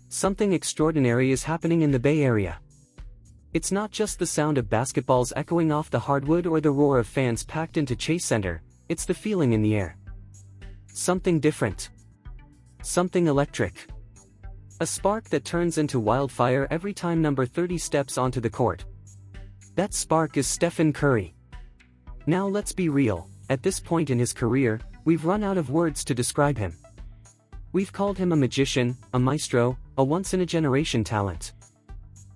Something extraordinary is happening in the Bay Area. It's not just the sound of basketballs echoing off the hardwood or the roar of fans packed into Chase Center, it's the feeling in the air. Something different. Something electric. A spark that turns into wildfire every time number 30 steps onto the court. That spark is Stephen Curry. Now let's be real, at this point in his career, we've run out of words to describe him. We've called him a magician, a maestro, a once-in-a-generation talent.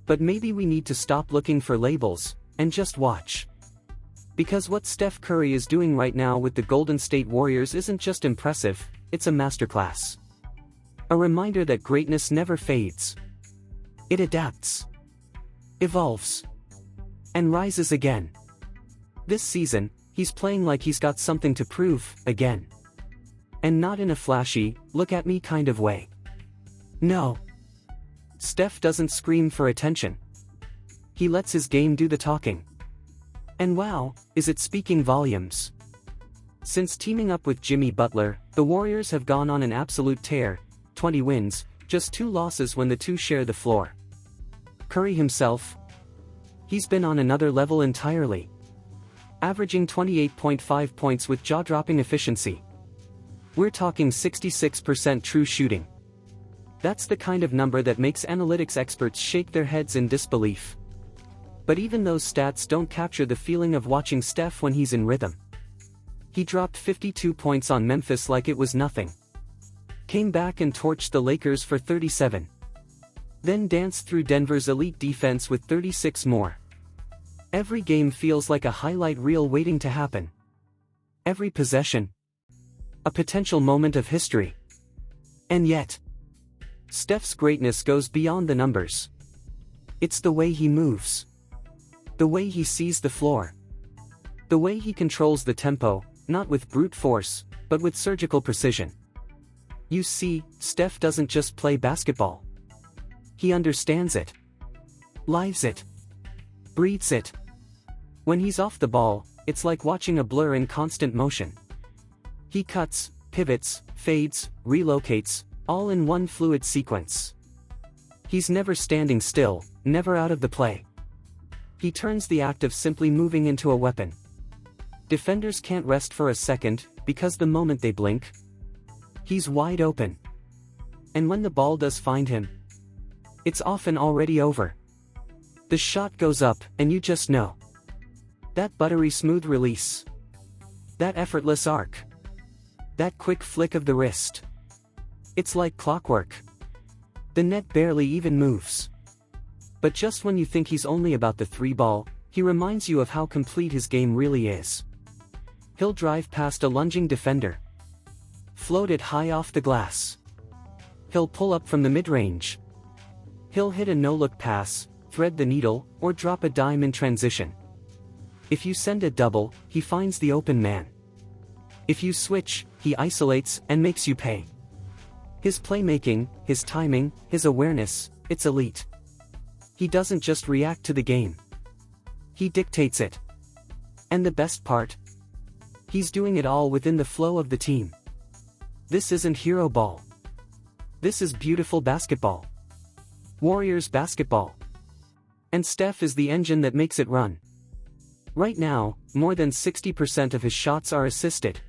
But maybe we need to stop looking for labels, and just watch. Because what Steph Curry is doing right now with the Golden State Warriors isn't just impressive, it's a masterclass. A reminder that greatness never fades. It adapts, evolves, and rises again. This season, he's playing like he's got something to prove, again. And not in a flashy, look-at-me kind of way. No. Steph doesn't scream for attention. He lets his game do the talking. And wow, is it speaking volumes. Since teaming up with Jimmy Butler, the Warriors have gone on an absolute tear, 20 wins, just 2 losses when the two share the floor. Curry himself? He's been on another level entirely. Averaging 28.5 points with jaw-dropping efficiency. We're talking 66% true shooting. That's the kind of number that makes analytics experts shake their heads in disbelief. But even those stats don't capture the feeling of watching Steph when he's in rhythm. He dropped 52 points on Memphis like it was nothing. Came back and torched the Lakers for 37. Then danced through Denver's elite defense with 36 more. Every game feels like a highlight reel waiting to happen. Every possession, a potential moment of history. And yet, Steph's greatness goes beyond the numbers. It's the way he moves. The way he sees the floor. The way he controls the tempo, not with brute force, but with surgical precision. You see, Steph doesn't just play basketball. He understands it. Lives it. Breathes it. When he's off the ball, it's like watching a blur in constant motion. He cuts, pivots, fades, relocates, all in one fluid sequence. He's never standing still, never out of the play. He turns the act of simply moving into a weapon. Defenders can't rest for a second, because the moment they blink, he's wide open. And when the ball does find him, it's often already over. The shot goes up, and you just know. That buttery smooth release. That effortless arc. That quick flick of the wrist. It's like clockwork. The net barely even moves. But just when you think he's only about the 3 ball, he reminds you of how complete his game really is. He'll drive past a lunging defender. Float it high off the glass. He'll pull up from the mid-range. He'll hit a no-look pass, thread the needle, or drop a dime in transition. If you send a double, he finds the open man. If you switch, he isolates and makes you pay. His playmaking, his timing, his awareness, it's elite. He doesn't just react to the game. He dictates it. And the best part? He's doing it all within the flow of the team. This isn't hero ball. This is beautiful basketball. Warriors basketball. And Steph is the engine that makes it run. Right now, more than 60% of his shots are assisted.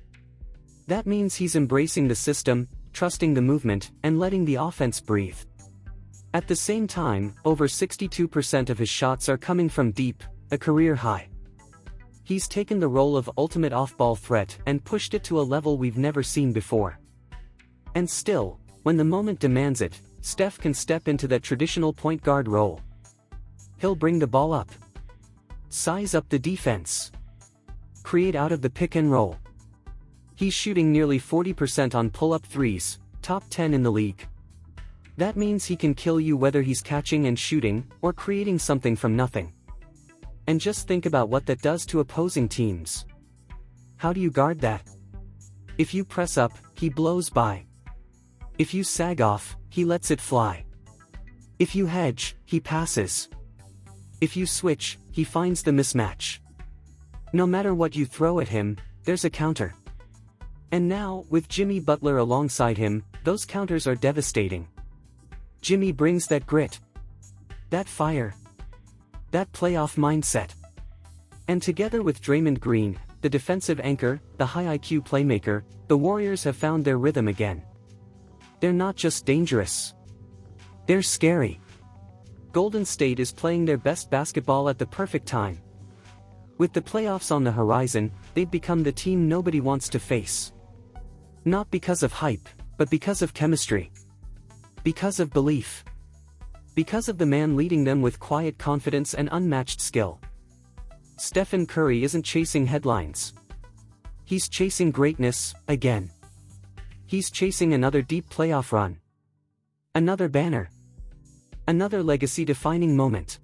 That means he's embracing the system, trusting the movement, and letting the offense breathe. At the same time, over 62% of his shots are coming from deep, a career high. He's taken the role of ultimate off-ball threat and pushed it to a level we've never seen before. And still, when the moment demands it, Steph can step into that traditional point guard role. He'll bring the ball up. Size up the defense. Create out of the pick and roll. He's shooting nearly 40% on pull-up threes, top 10 in the league. That means he can kill you whether he's catching and shooting, or creating something from nothing. And just think about what that does to opposing teams. How do you guard that? If you press up, he blows by. If you sag off, he lets it fly. If you hedge, he passes. If you switch, he finds the mismatch. No matter what you throw at him, there's a counter. And now, with Jimmy Butler alongside him, those counters are devastating. Jimmy brings that grit, that fire, that playoff mindset. And together with Draymond Green, the defensive anchor, the high IQ playmaker, the Warriors have found their rhythm again. They're not just dangerous. They're scary. Golden State is playing their best basketball at the perfect time. With the playoffs on the horizon, they've become the team nobody wants to face. Not because of hype, but because of chemistry. Because of belief. Because of the man leading them with quiet confidence and unmatched skill. Stephen Curry isn't chasing headlines. He's chasing greatness, again. He's chasing another deep playoff run. Another banner. Another legacy-defining moment.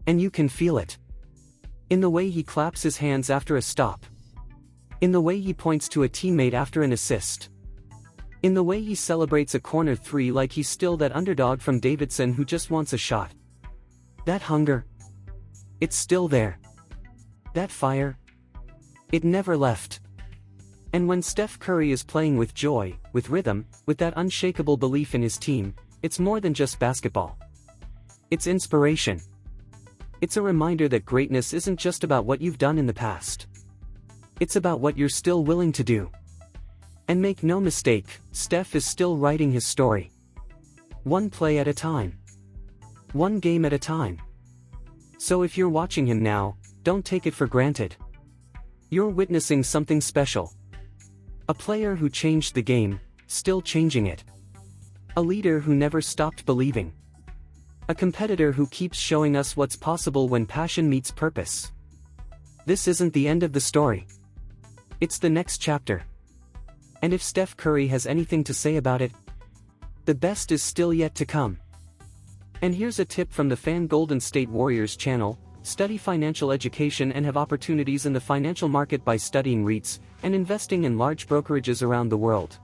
And you can feel it. In the way he claps his hands after a stop. In the way he points to a teammate after an assist. In the way he celebrates a corner three like he's still that underdog from Davidson who just wants a shot. That hunger. It's still there. That fire. It never left. And when Steph Curry is playing with joy, with rhythm, with that unshakable belief in his team, it's more than just basketball. It's inspiration. It's a reminder that greatness isn't just about what you've done in the past. It's about what you're still willing to do. And make no mistake, Steph is still writing his story. One play at a time. One game at a time. So if you're watching him now, don't take it for granted. You're witnessing something special. A player who changed the game, still changing it. A leader who never stopped believing. A competitor who keeps showing us what's possible when passion meets purpose. This isn't the end of the story. It's the next chapter. And if Steph Curry has anything to say about it, the best is still yet to come. And here's a tip from the Fan Golden State Warriors channel: study financial education and have opportunities in the financial market by studying REITs and investing in large brokerages around the world.